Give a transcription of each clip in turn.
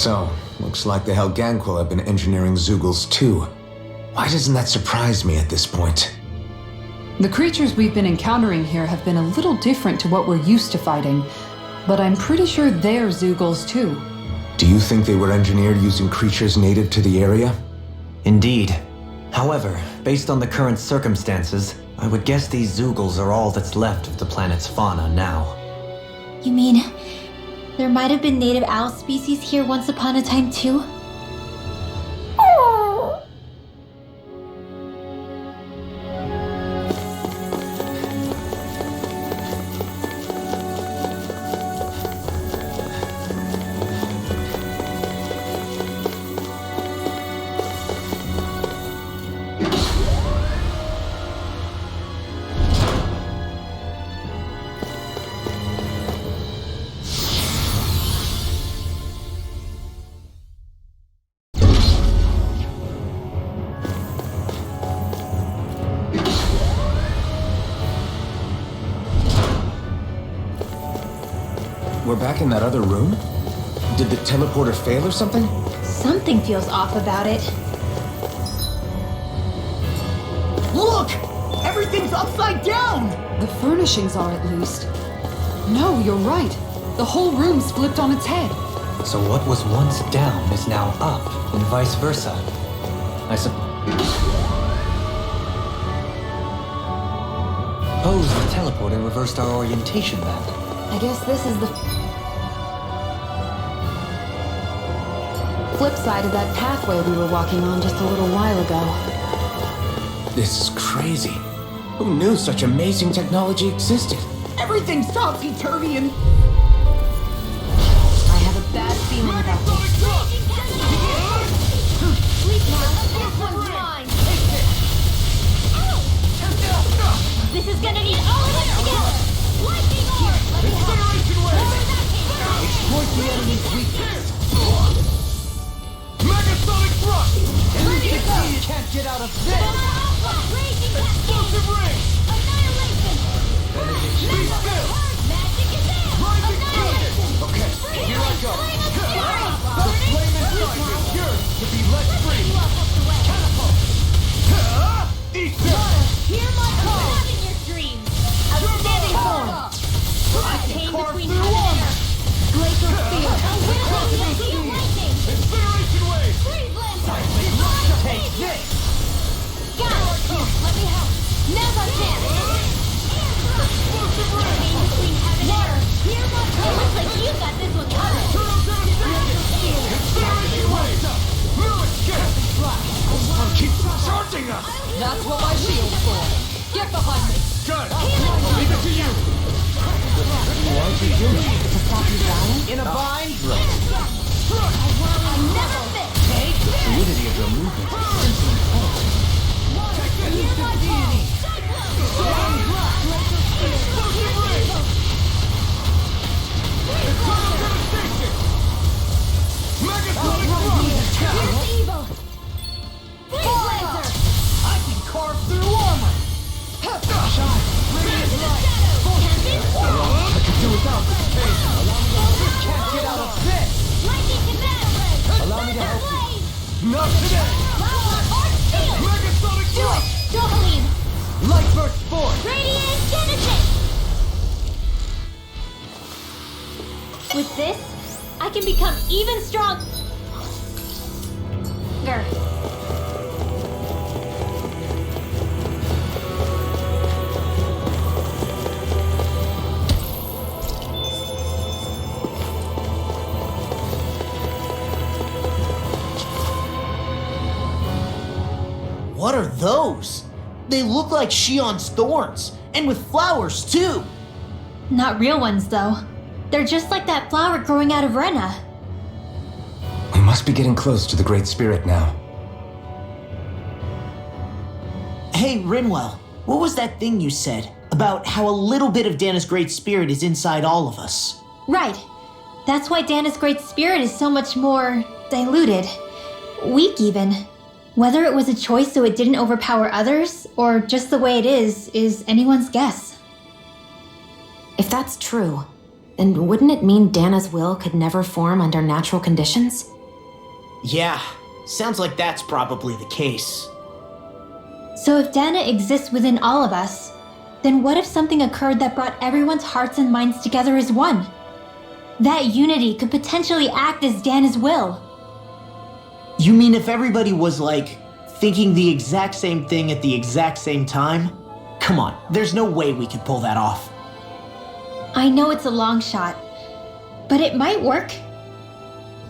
So, looks like the Helganquil have been engineering Zeugles too. Why doesn't that surprise me at this point? The creatures we've been encountering here have been a little different to what we're used to fighting, but I'm pretty sure they're Zeugles too. Do you think they were engineered using creatures native to the area? Indeed. However, based on the current circumstances, I would guess these Zeugles are all that's left of the planet's fauna now. You mean, there might have been native owl species here once upon a time too? We're back in that other room? Did the teleporter fail or something? Something feels off about it. Look! Everything's upside down! The furnishings are at least. No, you're right. The whole room's flipped on its head. So what was once down is now up, and vice versa. Suppose the teleporter reversed our orientation then. I guess this is the flip side of that pathway we were walking on just a little while ago. This is crazy. Who knew such amazing technology existed? Everything's topsy-turvy and... I have a bad feeling about this. Sleep now, this one's mine! This is gonna need all of us together! Lightning orb! Let me help! Exploit the enemy's weakness! Megasonic thrust! Can't get out of this! Explosive ring! Annihilation! Be still! Magic is there! Rising Titan! Okay, here I go! The flame inside is yours to be let free! Catapult! Eat this! Hear my call! In your dreams! Outstanding form! I came between heaven and earth! Glacial field! A whirling sea of lightning! Incineration wave! Freeze lancer! Take this! Got it! Let me help! Now's our chance! Explosive I ring! came between heaven and earth! Hear my call! It looks like you got this one covered! Turtle devastation! Incineration wave! New escape! Keep charging us! That's what my shield's for. Get behind me. Good! Leave it to you! In a bind? I never fit! Take this! Fluidity of your movement. Hear my call! Cyclone! Explosive ring! Eternal devastation! Megasonic thrust! Here's evil! Freeze laser! I can carve through armor! Shine! Radiant light! I could do without this pain! Can't get out of this! Lightning combat! Allow me to help you. Blaze! Not today! Flower or shield! Megasonic Do it! thrust! Dohalim! Light burst forth! Radiant Genesis! With this, I can become even stronger. What are those? They look like Shion's thorns, and with flowers too! Not real ones, though. They're just like that flower growing out of Rena. We must be getting close to the Great Spirit now. Hey, Rinwell, what was that thing you said about how a little bit of Dana's Great Spirit is inside all of us? Right. That's why Dana's Great Spirit is so much more diluted. Weak, even. Whether it was a choice so it didn't overpower others, or just the way it is anyone's guess. If that's true, then wouldn't it mean Dana's will could never form under natural conditions? Yeah, sounds like that's probably the case. So if Dana exists within all of us, then what if something occurred that brought everyone's hearts and minds together as one? That unity could potentially act as Dana's will. You mean if everybody was like, thinking the exact same thing at the exact same time? Come on, there's no way we could pull that off. I know it's a long shot, but it might work.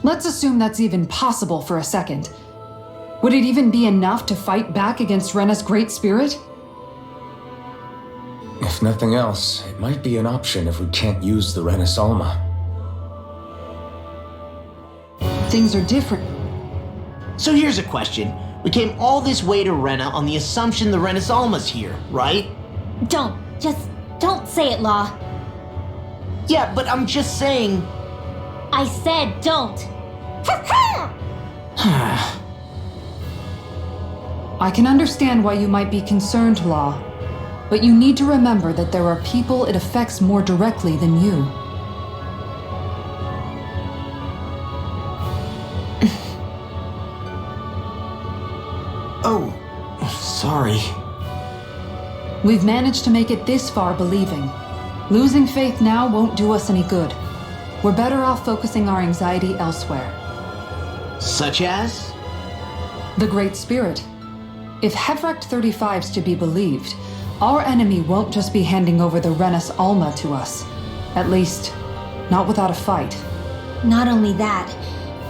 Let's assume that's even possible for a second. Would it even be enough to fight back against Rena's Great Spirit? If nothing else, it might be an option if we can't use the Renis Alma. Things are different. So here's a question. We came all this way to Rena on the assumption the Renis Alma's here, right? Just don't say it, Law. Yeah, but I'm just saying... I said don't. I can understand why you might be concerned, Law, but you need to remember that there are people it affects more directly than you. Oh, sorry. We've managed to make it this far believing. Losing faith now won't do us any good. We're better off focusing our anxiety elsewhere. Such as? The Great Spirit. If Hevrecht 35's to be believed, our enemy won't just be handing over the Renis Alma to us. At least, not without a fight. Not only that,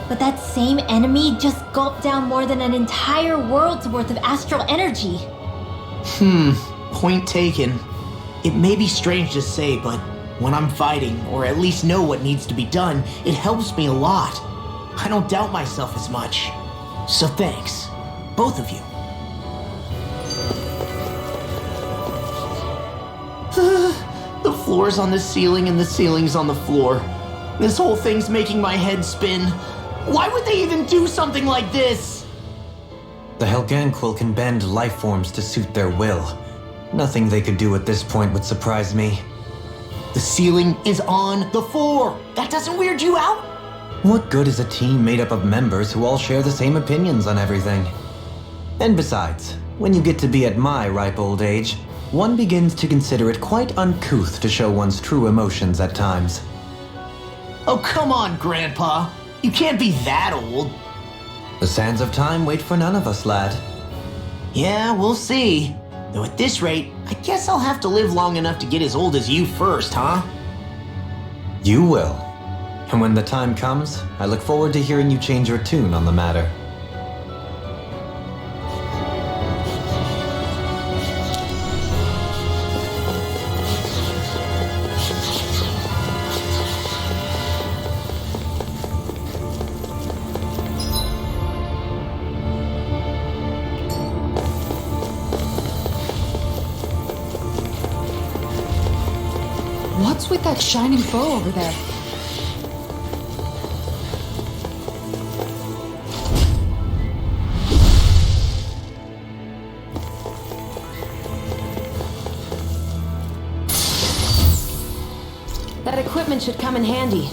but that same enemy just gulped down more than an entire world's worth of astral energy. Point taken. It may be strange to say, but when I'm fighting, or at least know what needs to be done, it helps me a lot. I don't doubt myself as much. So thanks, both of you. The floor's on the ceiling and the ceiling's on the floor. This whole thing's making my head spin. Why would they even do something like this? The Helganquil can bend life forms to suit their will. Nothing they could do at this point would surprise me. The ceiling is on the floor. That doesn't weird you out? What good is a team made up of members who all share the same opinions on everything? And besides, when you get to be at my ripe old age, one begins to consider it quite uncouth to show one's true emotions at times. Oh, come on, Grandpa. You can't be that old. The sands of time wait for none of us, lad. Yeah, we'll see. Though at this rate, I guess I'll have to live long enough to get as old as you first, huh? You will. And when the time comes, I look forward to hearing you change your tune on the matter. What's with that shining bow over there? That equipment should come in handy.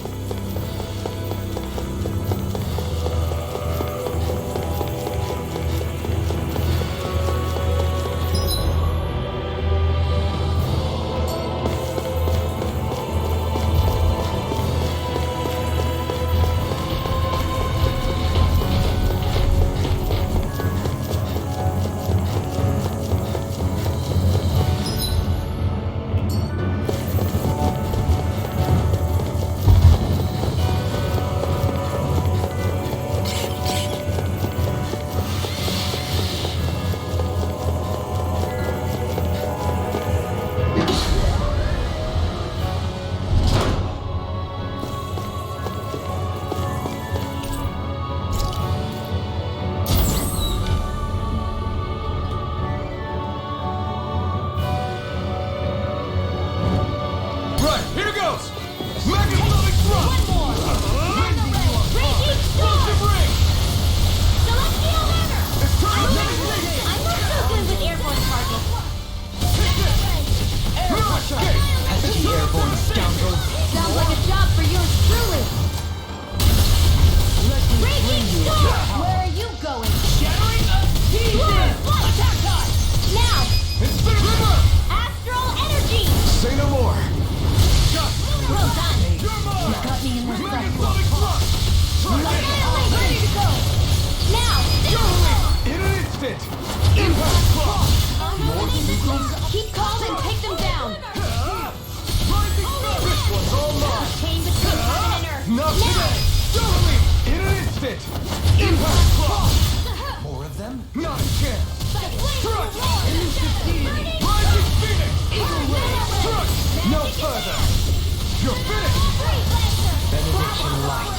light.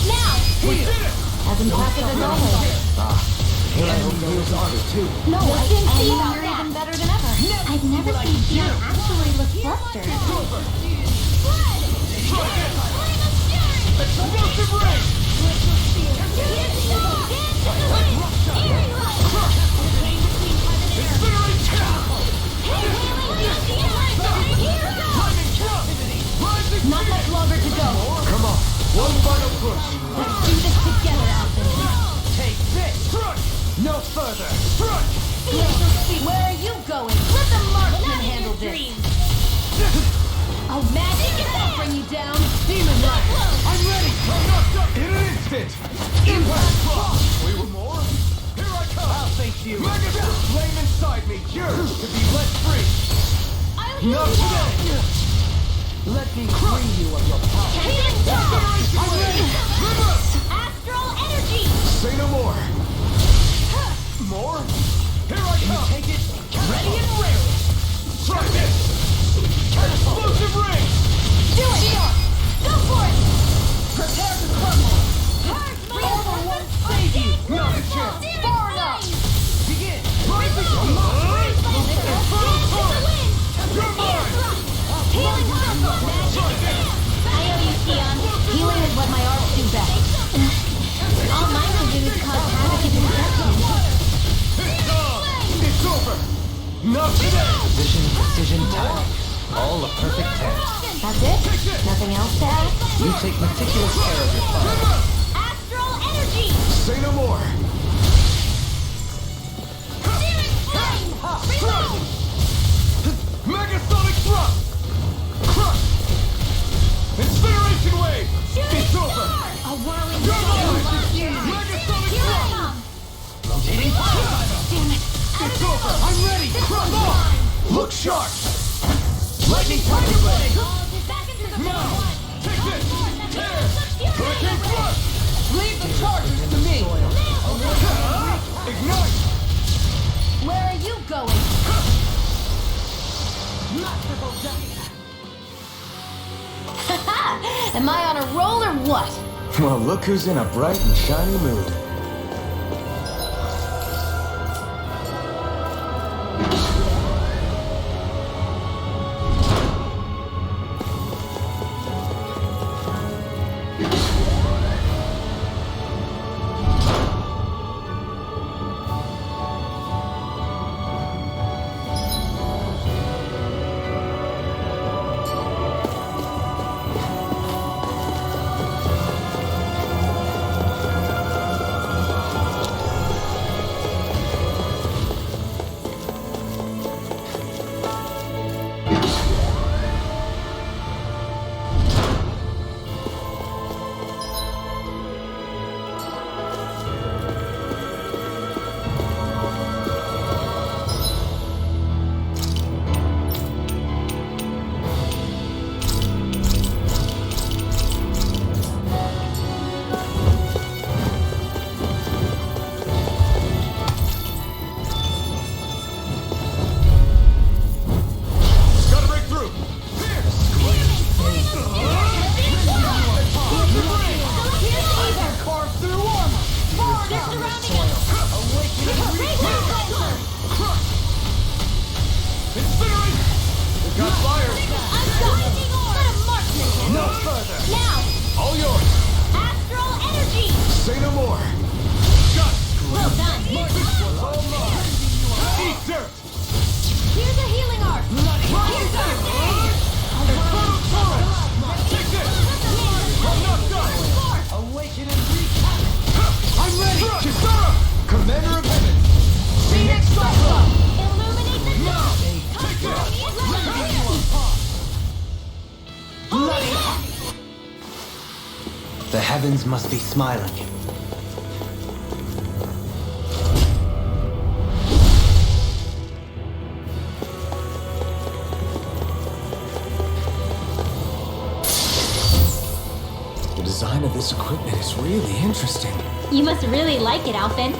Now! As impressive as always. And heals armor too. No, I didn't see And about you're that. even better than ever. I've never seen Jan actually look flustered. Explosive ray! Incinerate tentacle! Lightning thrust! Rising Not much longer to go. Come on, one final push. Let's do this together, Alvin. Take this! Strut! No further! Strut! Where are you going? Let the marksman handle this. Oh, magic will bring you down. Demon Rush. I'm ready! I'm knocked up in an instant! Impact block! We want more? Here I come! I'll face you! Mega flame inside me! Yours to be let free! Not today! Let me free you of your power. I'm ready! Reverse! Astral energy! Say no more! More? Here I come! Take it. Ready and rare. Try this! Explosive ring! Do it! Go for it! Prepare to crumble. Armor won't save you. Not a chance! Far enough. Begin. Rising You're You're mine! Healing circle! Try this! I owe you, Sion. Healing is what my arts do best. All mine will do is cause havoc and destruction. It's over! Not today! Precision, timing. All a perfect 10. That's it? Nothing else to add? You take meticulous care of your fire. Astral energy! Say no more! Searing flame! Reload! Megasonic thrust! Crush! Incineration wave! It's over! A whirling You're mine! storm! Megasonic Here I thrust! come! Rotating fire. Damn it! It's over! I'm ready! Crush on! Look sharp! Lightning tiger blade! Back into the Now! front. Take this! Tear! Hurricane thrust! Leave the charges to me. Ignite! Where are you going? Am I on a roll or what? Well, look who's in a bright and shiny mood. Gotta break through! Carve through armor. They're surrounding us! Incinerate! It got fire! I'm blinding orb! Let a marksman handle No it. further! Now! All yours! Astral energy! Say no more! Shut! Well done! This was all mine! Eat dirt! Here's a healing arc! Here's a Take this! I'm not done! Awaken and wreak havoc. I'm ready! Kisara! Commander of Heaven! Phoenix Cyclone. Illuminate the Now! dark! Take this! The heavens must be smiling. The design of this equipment is really interesting. You must really like it, Alphen.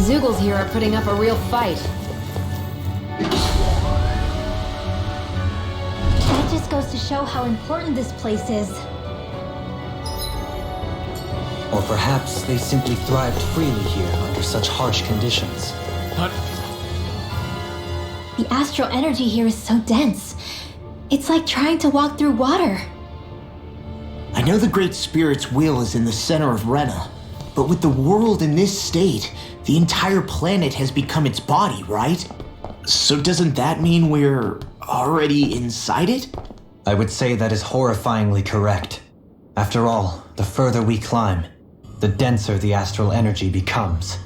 Zoogles here are putting up a real fight. That just goes to show how important this place is. Or perhaps they simply thrived freely here under such harsh conditions. The astral energy here is so dense. It's like trying to walk through water. I know the Great Spirit's will is in the center of Rena, but with the world in this state, the entire planet has become its body, right? So doesn't that mean we're already inside it? I would say that is horrifyingly correct. After all, the further we climb, the denser the astral energy becomes.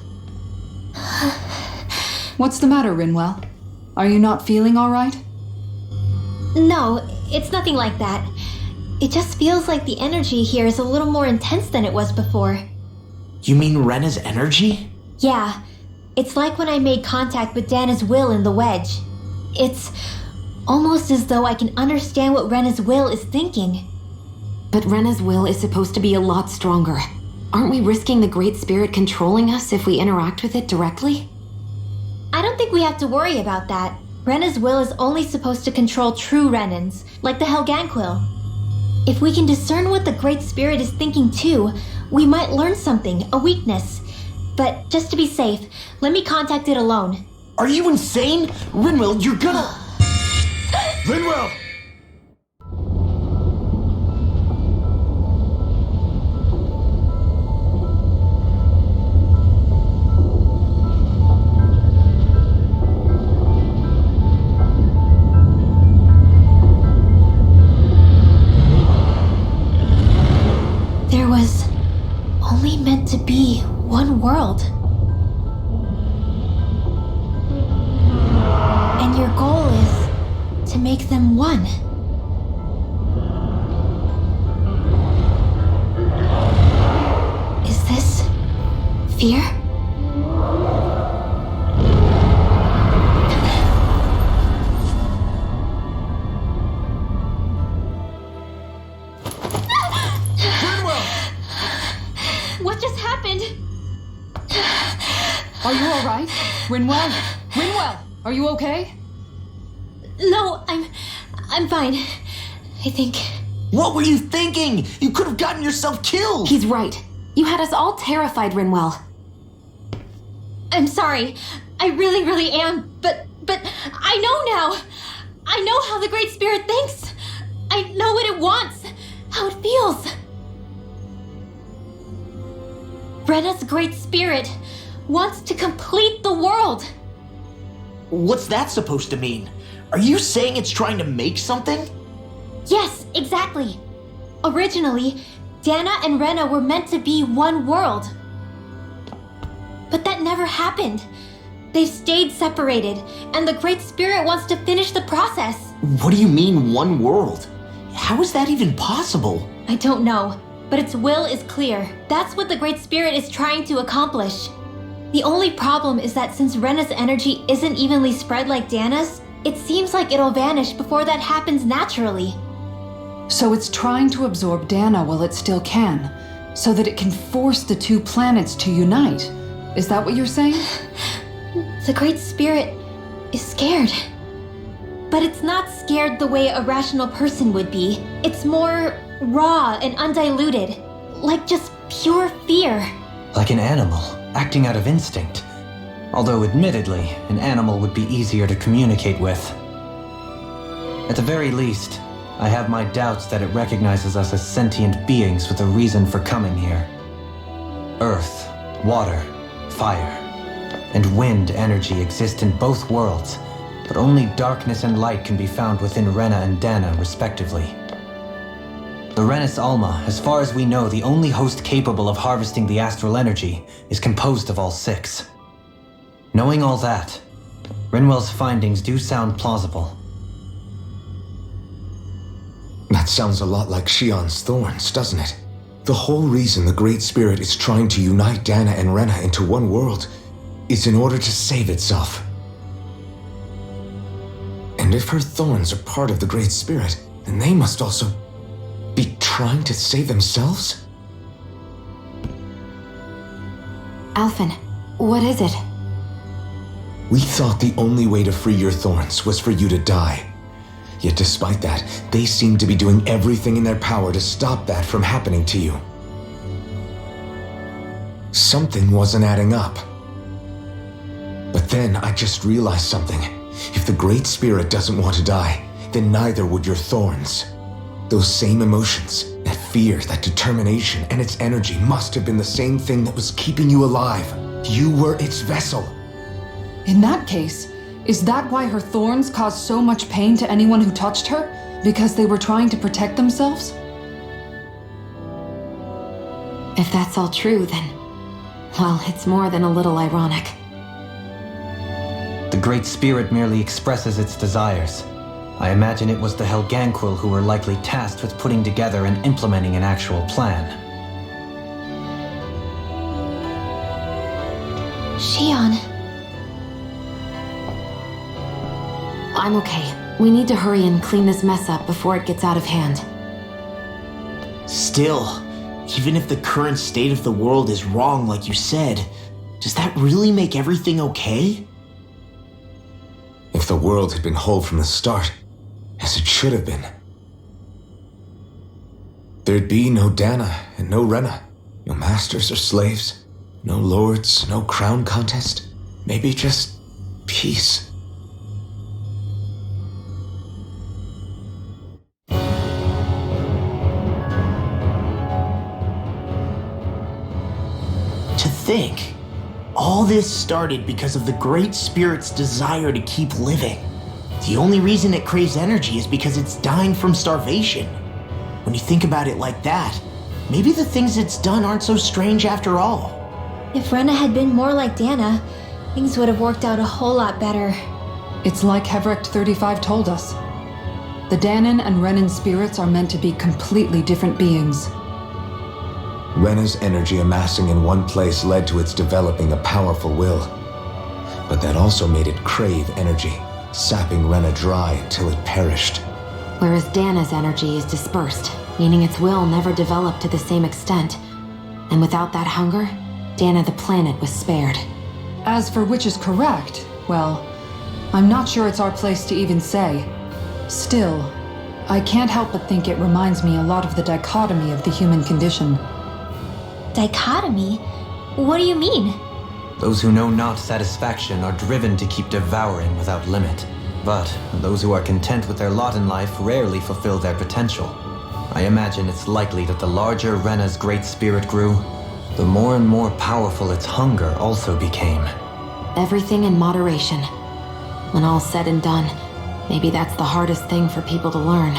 What's the matter, Rinwell? Are you not feeling all right? No, it's nothing like that. It just feels like the energy here is a little more intense than it was before. You mean Rena's energy? Yeah, it's like when I made contact with Dana's will in the wedge. It's almost as though I can understand what Rena's will is thinking. But Rena's will is supposed to be a lot stronger. Aren't we risking the Great Spirit controlling us if we interact with it directly? I don't think we have to worry about that. Rena's will is only supposed to control true Renans, like the Helganquil. If we can discern what the Great Spirit is thinking too, we might learn something, a weakness. But just to be safe, let me contact it alone. Are you insane? Rinwell, you're gonna... Rinwell! There was only meant to be one world. And your goal is to make them one. Is this fear? What just happened? Are you all right? Rinwell? Rinwell, are you okay? No, I'm fine. I think. What were you thinking? You could have gotten yourself killed! He's right. You had us all terrified, Rinwell. I'm sorry. I really am. But I know now. I know how the Great Spirit thinks. I know what it wants. How it feels. Rena's Great Spirit wants to complete the world. What's that supposed to mean? Are you saying it's trying to make something? Yes, exactly. Originally, Dana and Rena were meant to be one world. But that never happened. They've stayed separated, and the Great Spirit wants to finish the process. What do you mean, one world? How is that even possible? I don't know, but its will is clear. That's what the Great Spirit is trying to accomplish. The only problem is that since Rena's energy isn't evenly spread like Dana's, it seems like it'll vanish before that happens naturally. So it's trying to absorb Dana while it still can, so that it can force the two planets to unite. Is that what you're saying? The Great Spirit is scared. But it's not scared the way a rational person would be. It's more raw and undiluted, like just pure fear. Like an animal, acting out of instinct. Although admittedly, an animal would be easier to communicate with. At the very least, I have my doubts that it recognizes us as sentient beings with a reason for coming here. Earth, water, fire, and wind energy exist in both worlds, but only darkness and light can be found within Rena and Dana, respectively. The Renis Alma, as far as we know, the only host capable of harvesting the astral energy, is composed of all six. Knowing all that, Rinwell's findings do sound plausible. That sounds a lot like Shion's thorns, doesn't it? The whole reason the Great Spirit is trying to unite Dana and Rena into one world is in order to save itself. And if her thorns are part of the Great Spirit, then they must also be trying to save themselves? Alphen, what is it? We thought the only way to free your thorns was for you to die. Yet despite that, they seem to be doing everything in their power to stop that from happening to you. Something wasn't adding up. But then I just realized something. If the Great Spirit doesn't want to die, then neither would your thorns. Those same emotions, that fear, that determination, and its energy must have been the same thing that was keeping you alive. You were its vessel. In that case, is that why her thorns caused so much pain to anyone who touched her? Because they were trying to protect themselves? If that's all true, then... well, it's more than a little ironic. The Great Spirit merely expresses its desires. I imagine it was the Helganquil who were likely tasked with putting together and implementing an actual plan. Shion. I'm okay. We need to hurry and clean this mess up before it gets out of hand. Still, even if the current state of the world is wrong like you said, does that really make everything okay? If the world had been whole from the start, as it should have been, there'd be no Dana and no Rena, no masters or slaves, no lords, no crown contest, maybe just peace. To think, all this started because of the Great Spirit's desire to keep living. The only reason it craves energy is because it's dying from starvation. When you think about it like that, maybe the things it's done aren't so strange after all. If Rena had been more like Dana, things would have worked out a whole lot better. It's like Hevrecht 35 told us. The Danan and Renan spirits are meant to be completely different beings. Rena's energy amassing in one place led to its developing a powerful will. But that also made it crave energy, sapping Rena dry until it perished. Whereas Dana's energy is dispersed, meaning its will never developed to the same extent. And without that hunger, Dana the planet was spared. As for which is correct, well, I'm not sure it's our place to even say. Still, I can't help but think it reminds me a lot of the dichotomy of the human condition. Dichotomy? What do you mean? Those who know not satisfaction are driven to keep devouring without limit. But those who are content with their lot in life rarely fulfill their potential. I imagine it's likely that the larger Rena's Great Spirit grew, the more and more powerful its hunger also became. Everything in moderation. When all's said and done, maybe that's the hardest thing for people to learn.